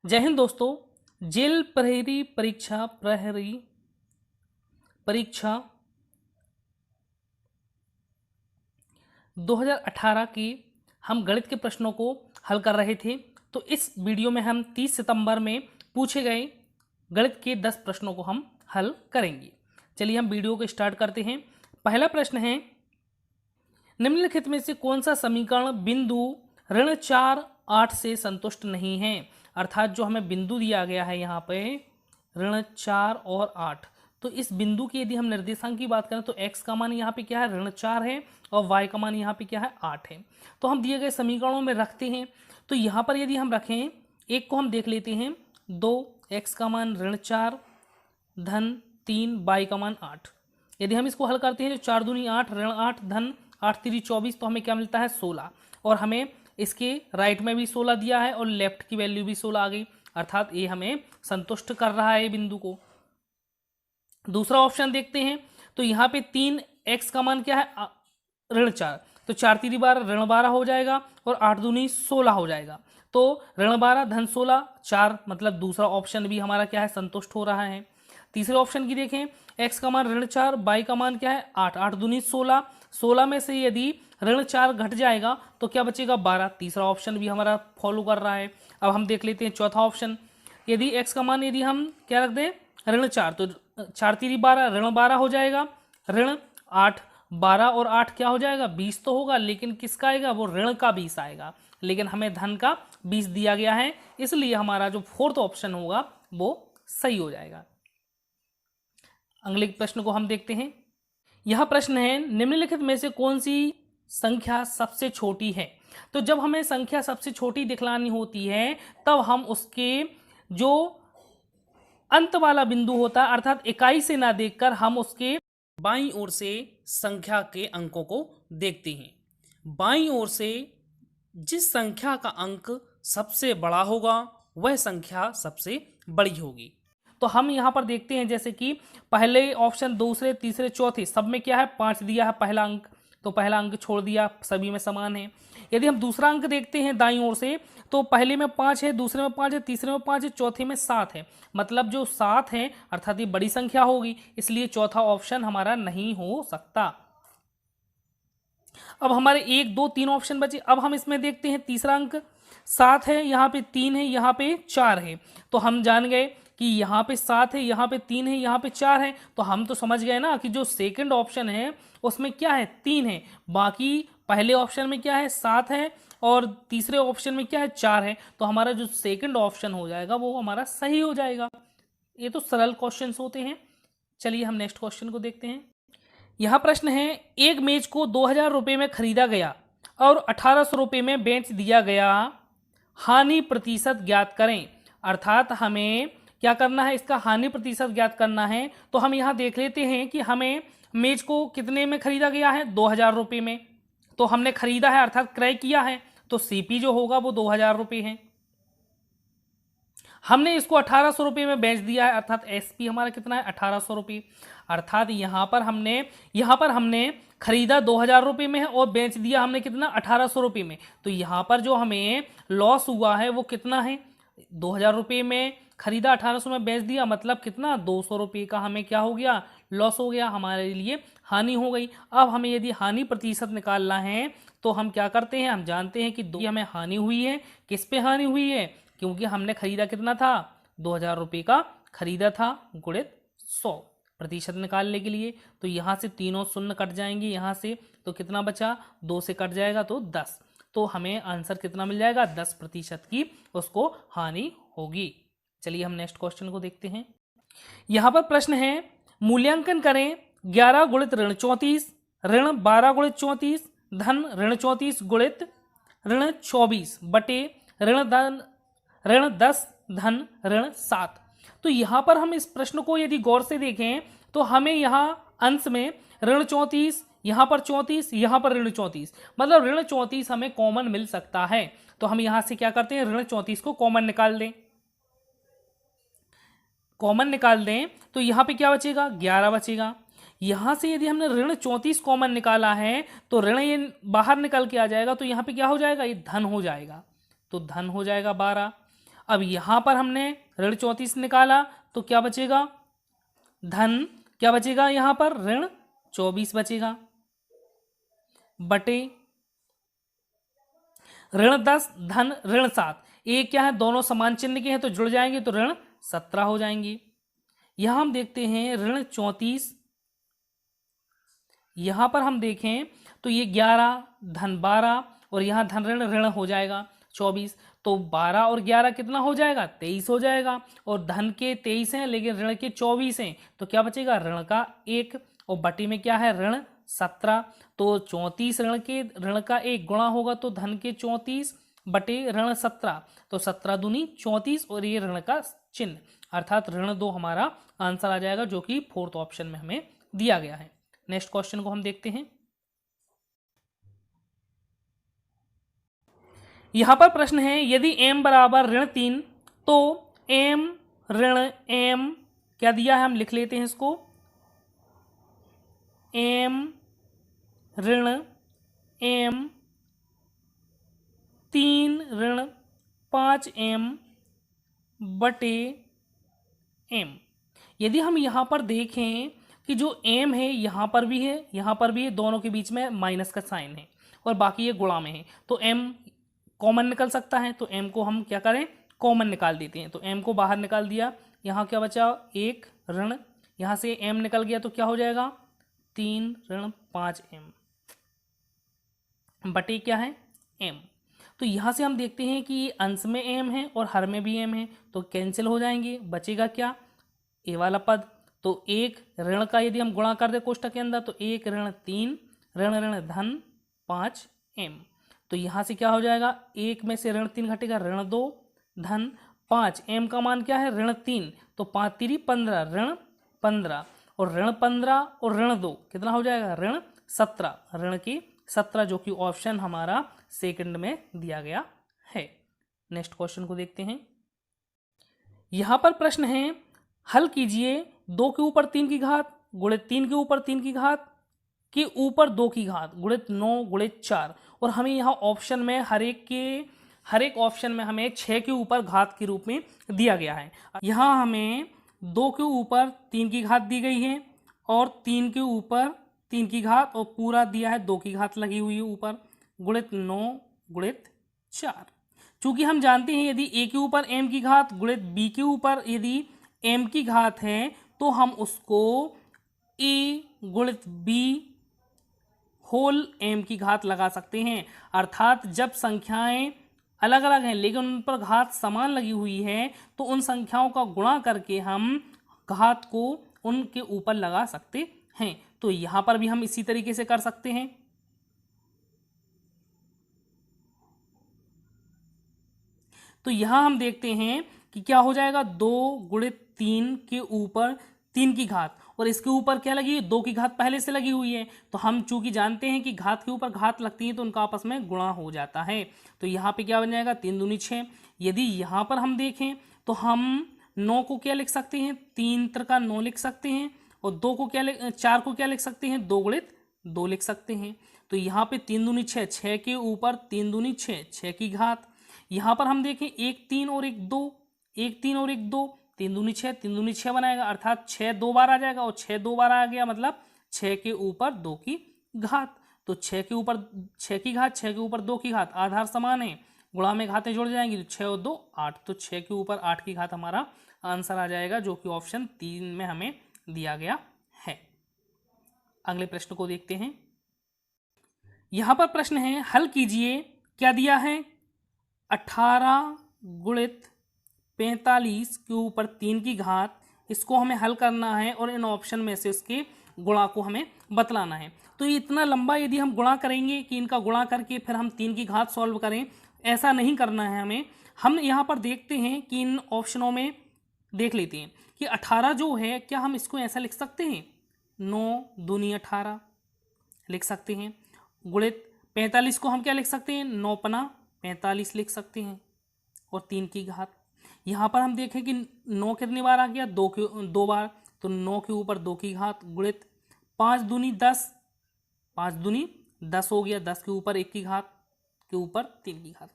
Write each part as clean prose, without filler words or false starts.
जय हिंद दोस्तों। जेल प्रहरी परीक्षा 2018 की हम गणित के प्रश्नों को हल कर रहे थे। तो इस वीडियो में हम 30 सितंबर में पूछे गए गणित के 10 प्रश्नों को हम हल करेंगे। चलिए हम वीडियो को स्टार्ट करते हैं। पहला प्रश्न है, निम्नलिखित में से कौन सा समीकरण बिंदु ऋण 4 8 से संतुष्ट नहीं है। अर्थात जो हमें बिंदु दिया गया है यहाँ पे ऋण 4 और 8, तो इस बिंदु की यदि हम निर्देशांक की बात करें तो x का मान यहाँ पे क्या है, ऋण 4 है, और y का मान यहाँ पे क्या है, 8 है। तो हम दिए गए समीकरणों में रखते हैं। तो यहाँ पर यदि हम रखें, एक को हम देख लेते हैं, 2x का मान ऋण 4 धन 3 y का मान 8। यदि हम इसको हल करते हैं तो 4 दूनी 8 ऋण 8 धन 8 3 24, तो हमें क्या मिलता है 16। और हमें इसके राइट में भी 16 दिया है और लेफ्ट की वैल्यू भी 16 आ गई, अर्थात ये हमें संतुष्ट कर रहा है बिंदु को। दूसरा ऑप्शन देखते हैं, तो यहाँ पे 3x का मान क्या है, ऋण 4, तो 4 3 12 ऋण 12 हो जाएगा और 8 दूनी 16 हो जाएगा। तो ऋण 12 धन 16 4, मतलब दूसरा ऑप्शन भी हमारा क्या है, संतुष्ट हो रहा है। तीसरे ऑप्शन की देखें, x का मान ऋण 4, y का मान क्या है 8, 8 दूनी 16, 16 में से यदि ऋण 4 घट जाएगा तो क्या बचेगा 12। तीसरा ऑप्शन भी हमारा फॉलो कर रहा है। अब हम देख लेते हैं चौथा ऑप्शन। यदि x का मान यदि हम क्या रख दें, ऋण 4, तो 4 3 12 ऋण 12 हो जाएगा, ऋण 8 12 और 8 क्या हो जाएगा 20 तो होगा, लेकिन किसका आएगा, वो ऋण का 20 आएगा, लेकिन हमें धन का 20 दिया गया है, इसलिए हमारा जो फोर्थ ऑप्शन होगा वो सही हो जाएगा। अगले प्रश्न को हम देखते हैं। यह प्रश्न है, निम्नलिखित में से कौन सी संख्या सबसे छोटी है। तो जब हमें संख्या सबसे छोटी दिखलानी होती है तब हम उसके जो अंत वाला बिंदु होता है, अर्थात इकाई से ना देखकर हम उसके बाईं ओर से संख्या के अंकों को देखते हैं। बाईं ओर से जिस संख्या का अंक सबसे बड़ा होगा वह संख्या सबसे बड़ी होगी। तो हम यहाँ पर देखते हैं, जैसे कि पहले ऑप्शन, दूसरे, तीसरे, चौथे सब में क्या है 5 दिया है पहला अंक, तो पहला अंक छोड़ दिया, सभी में समान है। यदि हम दूसरा अंक देखते हैं दाईं ओर से, तो पहले में 5 है, दूसरे में 5 है, तीसरे में 5 है, चौथे में 7 है, मतलब जो 7 है अर्थात ये बड़ी संख्या होगी, इसलिए चौथा ऑप्शन हमारा नहीं हो सकता। अब हमारे 1 2 3 ऑप्शन बचे। अब हम इसमें देखते हैं तीसरा अंक 7 है, यहाँ पे 3 है, यहाँ पे 4 है, तो हम जान गए कि यहाँ पे 7 है, यहाँ पे 3 है, यहाँ पे 4 है, तो हम तो समझ गए ना कि जो सेकंड ऑप्शन है उसमें क्या है 3 है, बाकी पहले ऑप्शन में क्या है 7 है और तीसरे ऑप्शन में क्या है 4 है, तो हमारा जो सेकंड ऑप्शन हो जाएगा वो हमारा सही हो जाएगा। ये तो सरल क्वेश्चन होते हैं। चलिए हम नेक्स्ट क्वेश्चन को देखते हैं। यह प्रश्न है, एक मेज को 2000 रुपये में खरीदा गया और 1800 रुपये में बेच दिया गया, हानि प्रतिशत ज्ञात करें। अर्थात हमें क्या करना है, इसका हानि प्रतिशत ज्ञात करना है। तो हम यहाँ देख लेते हैं कि हमें मेज को कितने में खरीदा गया है, 2000 रुपये में, तो हमने खरीदा है अर्थात क्रय किया है, तो सीपी जो होगा वो 2000 रुपये है। हमने इसको 1800 रुपये में बेच दिया है, अर्थात एसपी हमारा कितना है 1800 रुपये, अर्थात यहाँ पर हमने खरीदा 2000 रुपये में है और बेच दिया हमने कितना 1800 रुपये में, तो यहाँ पर जो हमें लॉस हुआ है वो कितना है, 2000 रुपये में खरीदा 1800 में बेच दिया, मतलब कितना 200 रुपये का हमें क्या हो गया, लॉस हो गया, हमारे लिए हानि हो गई। अब हमें यदि हानि प्रतिशत निकालना है तो हम क्या करते हैं, हम जानते हैं कि हमें हानि हुई है, किस पे हानि हुई है, क्योंकि हमने खरीदा कितना था 2000 रुपये का खरीदा था, गुणित 100 प्रतिशत निकालने के लिए। तो यहाँ से तीनों शून्य कट जाएंगे, यहाँ से तो कितना बचा, 2 से कट जाएगा तो 10, तो हमें आंसर कितना मिल जाएगा, 10% की उसको हानि होगी। चलिए हम नेक्स्ट क्वेश्चन को देखते हैं। यहाँ पर प्रश्न है, मूल्यांकन करें 11 गुणित ऋण 34 ऋण 12 गुणित 34 धन ऋण 34 गुणित ऋण 24 बटे ऋण 10 धन ऋण 7। तो यहाँ पर हम इस प्रश्न को यदि गौर से देखें तो हमें यहाँ अंश में ऋण 34, यहाँ पर 34, यहाँ पर ऋण 34, मतलब ऋण 34 हमें कॉमन मिल सकता है। तो हम यहाँ से क्या करते हैं, ऋण 34 को कॉमन निकाल दें, तो यहाँ पे क्या बचेगा 11 बचेगा। यहाँ से यदि हमने ऋण 34 कॉमन निकाला है तो ऋण ये बाहर निकल के आ जाएगा, तो यहाँ पे क्या हो जाएगा, ये धन हो जाएगा, तो धन हो जाएगा 12। अब यहाँ पर हमने ऋण 34 निकाला तो क्या बचेगा, धन क्या बचेगा, यहाँ पर ऋण 24 बचेगा, बटे ऋण 10 धन ऋण 7, ये क्या है, दोनों समान चिन्ह के हैं तो जुड़ जाएंगे तो ऋण 17 हो जाएंगे। यहां हम देखते हैं ऋण 34, यहां पर हम देखें तो ये 11 धन 12 और यहां धन ऋण ऋण हो जाएगा 24, तो 12 और 11 कितना हो जाएगा, 23 हो जाएगा। और धन के 23 हैं लेकिन ऋण के 24 हैं तो क्या बचेगा, ऋण का 1 और बटी में क्या है, ऋण 17। तो 34 ऋण का 1 गुणा होगा तो धन के 34 बटे ऋण 17, तो 17 दूनी 34 और ये ऋण का चिन्ह, अर्थात ऋण 2 हमारा आंसर आ जाएगा, जो कि 4th ऑप्शन में हमें दिया गया है। नेक्स्ट क्वेश्चन को हम देखते हैं। यहां पर प्रश्न है, यदि m बराबर ऋण 3 तो m ऋण m क्या दिया है, हम लिख लेते हैं इसको, m ऋण m 3 ऋण 5m बटे m। यदि हम यहाँ पर देखें कि जो m है यहाँ पर भी है, यहाँ पर भी है, दोनों के बीच में माइनस का साइन है और बाकी ये गुणा में है, तो m कॉमन निकल सकता है, तो m को हम क्या करें, कॉमन निकाल देते हैं। तो m को बाहर निकाल दिया, यहाँ क्या बचा, 1 ऋण, यहाँ से m निकल गया तो क्या हो जाएगा, 3 ऋण 5m बटे क्या है, m। तो यहाँ से हम देखते हैं कि अंश में m है और हर में भी m है, तो कैंसिल हो जाएंगे, बचेगा क्या, ए वाला पद। तो 1 ऋण का यदि हम गुणा कर दे कोष्टक के अंदर तो 1 ऋण 3 ऋण ऋण धन 5m, तो यहाँ से क्या हो जाएगा, 1 में से ऋण 3 घटेगा, ऋण 2 धन 5, m का मान क्या है, ऋण 3, तो 5 3 15 ऋण 15 और ऋण 15 और ऋण 2 कितना हो जाएगा, ऋण 17, ऋण की 17, जो कि ऑप्शन हमारा सेकंड में दिया गया है। नेक्स्ट क्वेश्चन को देखते हैं। यहां पर प्रश्न है, हल कीजिए 2 के ऊपर 3 की घात गुणित 3 के ऊपर 3 की घात के ऊपर 2 की घात गुणित 9 गुणित 4, और हमें यहाँ ऑप्शन में हर एक ऑप्शन में हमें 6 के ऊपर घात के रूप में दिया गया है। यहाँ हमें 2 के ऊपर 3 की घात दी गई है और 3 के ऊपर 3 की घात और पूरा दिया है 2 की घात लगी हुई है ऊपर, गुणित 9 गुणित 4। चूंकि हम जानते हैं यदि a के ऊपर m की घात गुणित b के ऊपर यदि m की घात है तो हम उसको a गुणित b होल m की घात लगा सकते हैं। अर्थात जब संख्याएं अलग अलग हैं लेकिन उन पर घात समान लगी हुई है तो उन संख्याओं का गुणा करके हम घात को उनके ऊपर लगा सकते हैं। तो यहां पर भी हम इसी तरीके से कर सकते हैं। तो यहां हम देखते हैं कि क्या हो जाएगा, 2 गुणित 3 के ऊपर 3 की घात और इसके ऊपर क्या लगी है, 2 की घात पहले से लगी हुई है, तो हम चूंकि जानते हैं कि घात के ऊपर घात लगती है तो उनका आपस में गुणा हो जाता है। तो यहाँ पे क्या बन जाएगा, 3 दूनी 6। यदि यहाँ पर हम देखें तो हम 9 को क्या लिख सकते हैं, 3 त्रिका 9 लिख सकते हैं और 4 को क्या लिख सकते हैं, 2 गुणित 2 लिख सकते हैं। तो यहाँ पे 3 दूनी 6, 6 के ऊपर 3 दूनी 6, 6 की घात। यहाँ पर हम देखें 1 3 और 1 2, 1 3 और 1 2, 3 दूनी 6, 3 दूनी 6 बनाएगा, अर्थात 6 2 बार आ जाएगा और 6 2 बार आ गया मतलब 6 के ऊपर 2 की घात। तो 6 के ऊपर 6 की घात, 6 के ऊपर 2 की घात, आधार समान है, गुणा में घातें जुड़ जाएंगी तो 6 और 2 8, तो 6 के ऊपर 8 की घात हमारा आंसर आ जाएगा, जो कि ऑप्शन 3 में हमें दिया गया है। अगले प्रश्न को देखते हैं। यहां पर प्रश्न है, हल कीजिए, क्या दिया है, 18 गुणित 45 के ऊपर 3 की घात, इसको हमें हल करना है और इन ऑप्शन में से उसके गुणा को हमें बतलाना है। तो इतना लंबा यदि हम गुणा करेंगे कि इनका गुणा करके फिर हम 3 की घात सॉल्व करें, ऐसा नहीं करना है हमें। हम यहाँ पर देखते हैं कि इन ऑप्शनों में देख लेते हैं कि 18 जो है, क्या हम इसको ऐसा लिख सकते हैं, 9 दूनी 18 लिख सकते हैं, गुणित 45 को हम क्या लिख सकते हैं, 9 पना 45 लिख सकते हैं और 3 की घात। यहाँ पर हम देखें कि 9 कितनी बार आ गया, 2 बार, तो 9 के ऊपर 2 की घात गुणित 5 दूनी 10, 5 दूनी 10 हो गया, 10 के ऊपर 1 की घात के ऊपर 3 की घात।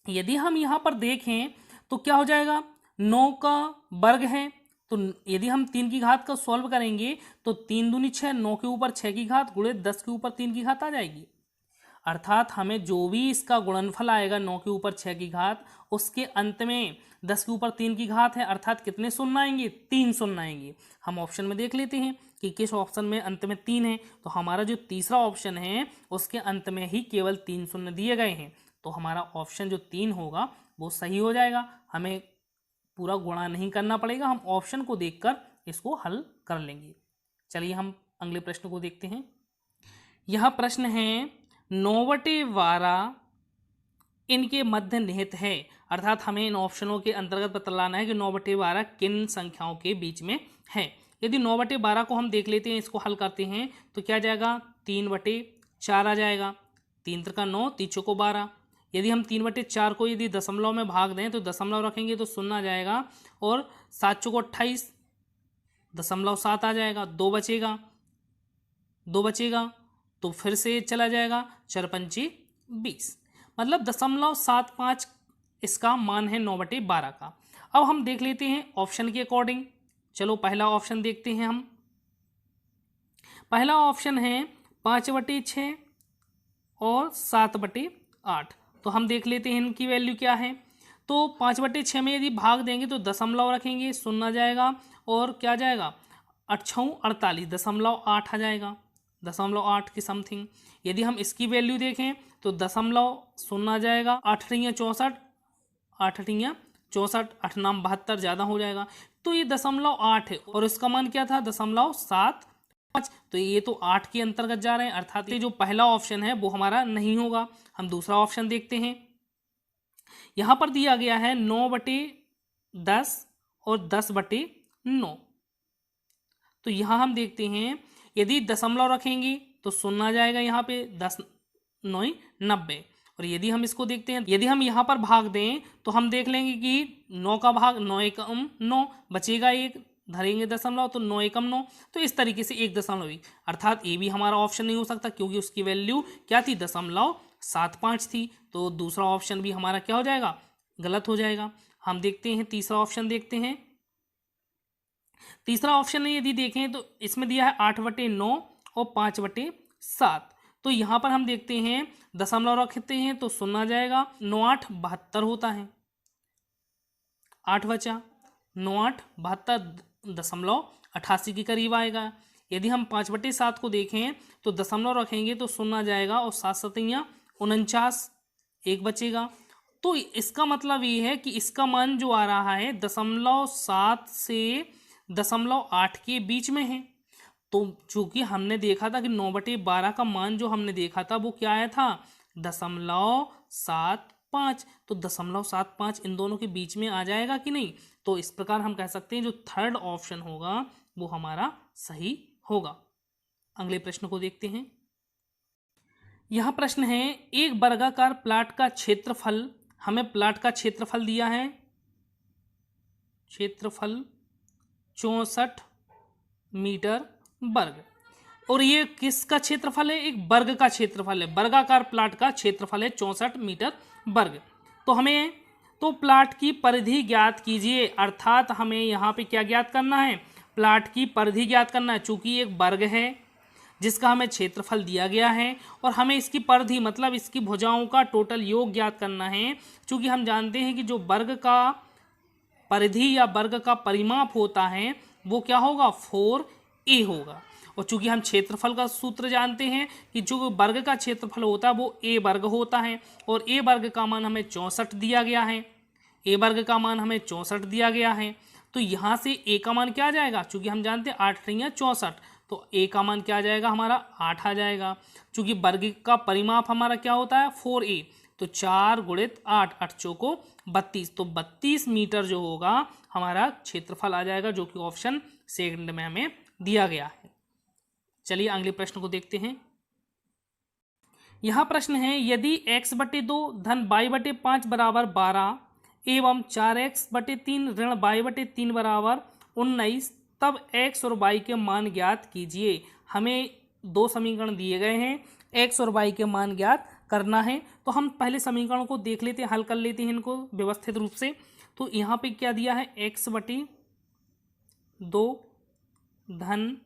यदि हम यहाँ पर देखें तो क्या हो जाएगा, 9 का वर्ग है, तो यदि हम 3 की घात का सॉल्व करेंगे तो 3 दूनी 6, 9 के ऊपर 6 की घात गुणे 10 के ऊपर 3 की घात आ जाएगी। अर्थात हमें जो भी इसका गुणनफल आएगा 9 के ऊपर 6 की घात, उसके अंत में 10 के ऊपर 3 की घात है, अर्थात कितने शून्य आएंगे, 3 शून्य आएंगे। हम ऑप्शन में देख लेते हैं कि किस ऑप्शन में अंत में 3 है। तो हमारा जो तीसरा ऑप्शन है उसके अंत में ही केवल 3 शून्य दिए गए हैं, तो हमारा ऑप्शन जो 3 होगा वो सही हो जाएगा। हमें पूरा गुणा नहीं करना पड़ेगा, हम ऑप्शन को देखकर इसको हल कर लेंगे। चलिए हम अगले प्रश्न को देखते हैं। यह प्रश्न है 9/12 इनके मध्य निहित है, अर्थात हमें इन ऑप्शनों के अंतर्गत पता लगाना है कि 9/12 किन संख्याओं के बीच में है। यदि 9/12 को हम देख लेते हैं, इसको हल करते हैं तो क्या जाएगा, 3/4 आ जाएगा। 3 त्रिका 9, 3 चौको 12। यदि हम 3/4 को यदि दशमलव में भाग दें तो दशमलव रखेंगे तो शून्य आ जाएगा, और 7 चौको 28, 0.7 आ जाएगा। 2 बचेगा तो फिर से चला जाएगा, 4×5 20, मतलब 0.75 इसका मान है 9/12 का। अब हम देख लेते हैं ऑप्शन के अकॉर्डिंग। चलो पहला ऑप्शन देखते हैं हम। पहला ऑप्शन है 5/6 और 7/8। तो हम देख लेते हैं इनकी वैल्यू क्या है। तो 5/6 में यदि भाग देंगे तो दशमलव रखेंगे, शून्य आ जाएगा, और क्या जाएगा, 8×6 = 48 आ जाएगा, 0.8 की समथिंग। यदि हम इसकी वैल्यू देखें तो दशमलव शून्य आ जाएगा, 8×8 = 64, 8×8 = 64, 8×9 = 72, ज़्यादा हो जाएगा। तो ये 0.8 है, और इसका मान क्या था, 0.75। तो ये तो 8 के अंतर्गत जा रहे हैं, अर्थात ये जो पहला ऑप्शन है वो हमारा नहीं होगा। हम दूसरा ऑप्शन देखते हैं। यहाँ पर दिया गया है 9/10 और 10/9। तो यहाँ हम देखते हैं, यदि दशमलव रखेंगे तो शून्य आ जाएगा, यहाँ पे 10×9 = 90। और यदि हम इसको देखते हैं, यदि हम यहाँ पर भाग दें तो हम देख लेंगे कि 9 का भाग 9×1 = 9, बचेगा 1, धरेंगे दशमलव तो 9×1 = 9। तो इस तरीके से 1.1, अर्थात ये भी हमारा ऑप्शन नहीं हो सकता, क्योंकि उसकी वैल्यू क्या थी, 0.75 थी। तो दूसरा ऑप्शन भी हमारा क्या हो जाएगा, गलत हो जाएगा। हम देखते हैं तीसरा ऑप्शन देखते हैं। तीसरा ऑप्शन में यदि देखें तो इसमें दिया है 8/9 और 5/7। तो यहाँ पर हम देखते हैं दशमलव रखते हैं तो शून्य आ जाएगा, 9×8 = 72 होता है, 8 बचा, 9×8 = 72, 0.88 के करीब आएगा। यदि हम 5/7 को देखें तो दशमलव रखेंगे तो शून्य आ जाएगा, और 7×7 = 49, 1 बचेगा। तो इसका मतलब ये है कि इसका मान जो आ रहा है 0.7 से 0.8 के बीच में है। तो चूंकि हमने देखा था कि 9/12 का मान जो हमने देखा था वो क्या आया था, 0.75। तो 0.75 इन दोनों के बीच में आ जाएगा कि नहीं। तो इस प्रकार हम कह सकते हैं जो थर्ड ऑप्शन होगा वो हमारा सही होगा। अगले प्रश्न को देखते हैं। यह प्रश्न है, एक वर्गाकार प्लाट का क्षेत्रफल, हमें प्लाट का क्षेत्रफल दिया है, क्षेत्रफल 64 मीटर वर्ग, और ये किसका क्षेत्रफल है, एक वर्ग का क्षेत्रफल है, वर्गाकार प्लाट का क्षेत्रफल है 64 मीटर वर्ग। तो हमें तो प्लाट की परिधि ज्ञात कीजिए, अर्थात हमें यहाँ पे क्या ज्ञात करना है, प्लाट की परिधि ज्ञात करना है। चूंकि एक वर्ग है जिसका हमें क्षेत्रफल दिया गया है, और हमें इसकी परिधि मतलब इसकी भुजाओं का टोटल योग ज्ञात करना है। चूंकि हम जानते हैं कि जो वर्ग का परिधि या वर्ग का परिमाप होता है वो क्या होगा, 4a होगा। और चूंकि हम क्षेत्रफल का सूत्र जानते हैं कि जो वर्ग का क्षेत्रफल होता है वो a वर्ग होता है, और a वर्ग का मान हमें 64 दिया गया है, a वर्ग का मान हमें 64 दिया गया है। तो यहाँ से a का मान क्या आ जाएगा, चूंकि हम जानते हैं 8×3 = 64, तो a का मान क्या आ जाएगा, हमारा 8 आ जाएगा। चूंकि वर्ग का परिमाप हमारा क्या होता है, 4a, तो 4 × 8, 8 चौको 32, तो 32 मीटर जो होगा हमारा क्षेत्रफल आ जाएगा, जो कि ऑप्शन सेकंड में हमें दिया गया है। चलिए अगले प्रश्न को देखते हैं। यह प्रश्न है, यदि x/2 धन y/5 बराबर 12 एवं 4x/3 ऋण y/3 बराबर 19, तब x और y के मान ज्ञात कीजिए। हमें दो समीकरण दिए गए हैं, x और y के मान ज्ञात करना है। तो हम पहले समीकरण को देख लेते हैं, हल कर लेते हैं इनको व्यवस्थित रूप से। तो यहाँ पे क्या दिया है, x बटी 2 धन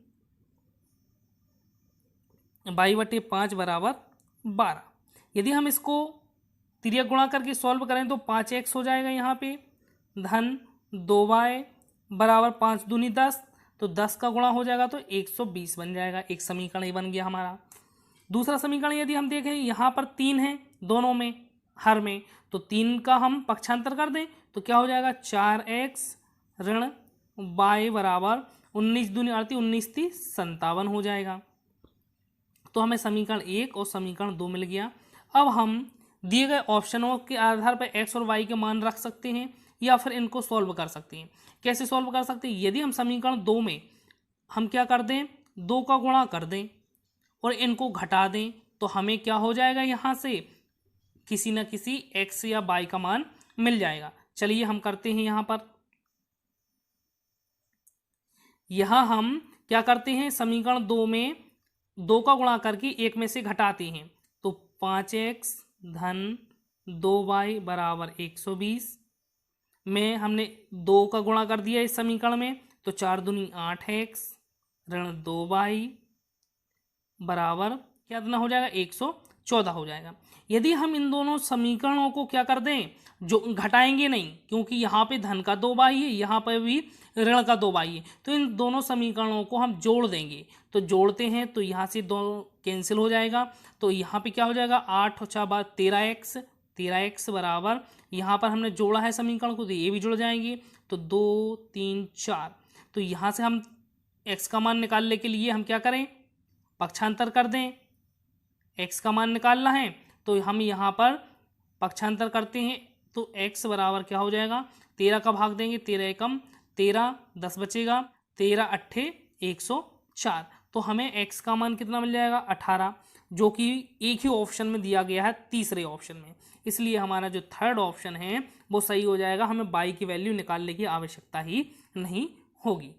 y बटे 5 बराबर 12। यदि हम इसको तिर्यक गुणा करके सॉल्व करें तो 5x हो जाएगा यहाँ पे, धन 2y बराबर 5 दूनी 10, तो 10 का गुणा हो जाएगा तो 120 बन जाएगा। एक समीकरण ये बन गया हमारा। दूसरा समीकरण यदि हम देखें, यहाँ पर 3 है दोनों में, हर में, तो 3 का हम पक्षांतर कर दें तो क्या हो जाएगा, 4x ऋण y बराबर 19 दूनी 38, 19 30 57 हो जाएगा। तो हमें समीकरण 1 और समीकरण 2 मिल गया। अब हम दिए गए ऑप्शनों के आधार पर x और y के मान रख सकते हैं या फिर इनको सॉल्व कर सकते हैं। कैसे सॉल्व कर सकते हैं, यदि हम समीकरण 2 में हम क्या कर दें, 2 का गुणा कर दें और इनको घटा दें तो हमें क्या हो जाएगा, यहाँ से किसी न किसी x या y का मान मिल जाएगा। चलिए हम करते हैं। यहाँ पर यहाँ हम क्या करते हैं, समीकरण 2 में 2 का गुणा करके एक में से घटाते हैं, तो 5x धन 2y बराबर 120 में हमने 2 का गुणा कर दिया इस समीकरण में, तो 4 दूनी 8x ऋण 2y बराबर क्या देना हो जाएगा, 114 हो जाएगा। यदि हम इन दोनों समीकरणों को क्या कर दें, जो घटाएंगे नहीं, क्योंकि यहाँ पे धन का 2y है, यहाँ पर भी ऋण का 2y है, तो इन दोनों समीकरणों को हम जोड़ देंगे। तो जोड़ते हैं तो यहाँ से 2 कैंसिल हो जाएगा, तो यहाँ पे क्या हो जाएगा, 8 और 4 13x बराबर, यहाँ पर हमने जोड़ा है समीकरण को तो ये भी जुड़ जाएंगे, तो 2 3 4। तो यहाँ से हम x का मान निकालने के लिए हम क्या करें, पक्षांतर कर दें। x का मान निकालना है तो हम यहाँ पर पक्षांतर करते हैं, तो x बराबर क्या हो जाएगा, 13 का भाग देंगे, 13 एकम 13, 10 बचेगा, 13 अट्ठे 104। तो हमें x का मान कितना मिल जाएगा, 18, जो कि एक ही ऑप्शन में दिया गया है, तीसरे ऑप्शन में। इसलिए हमारा जो थर्ड ऑप्शन है वो सही हो जाएगा, हमें y की वैल्यू निकालने की आवश्यकता ही नहीं होगी।